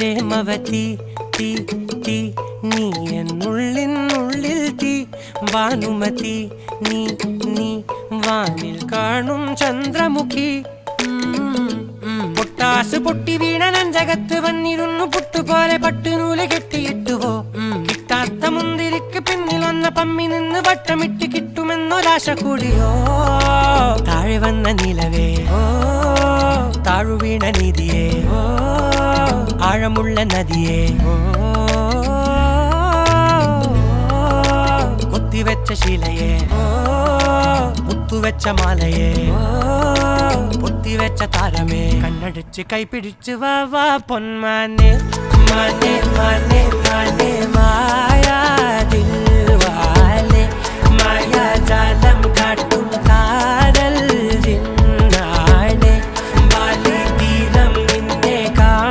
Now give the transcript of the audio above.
പ്രേമവതി തീ തീ നീ എന്നുള്ളിനുള്ളിൽ തീ ഭാനുമതി നീ നീ വാനിൽ കാണും ചന്ദ്രമുഖി പൊട്ടാസ് പൊട്ടി വീണ നഞ്ചകത്ത് വന്നിരുന്നു പുട്ടുപോലെ പട്ടുനൂല് കെട്ടിയിട്ടുവോ കിട്ടാത്ത മുന്തിരിക്ക് പിന്നിൽ വന്ന പമ്മി നിന്ന് വട്ടമിട്ട് കിട്ടുമെന്നൊരാശ കൂടിയോ താഴെ വന്ന നിലവേ താഴു വീണ നിധിയേ ആഴമുള്ള നദിയേ കൊത്തിവെച്ച ശിലയേ മുത്തുവെച്ച മാലയേ പൊത്തിവെച്ച താരമേ കണ്ണടിച്ച് കൈപിടിച്ച് വാ വാ പൊന്മാനെ മാനെ മാനെ മാനെ മായാ ദിൽവാലെ മായാ ജാലം കാട്ടി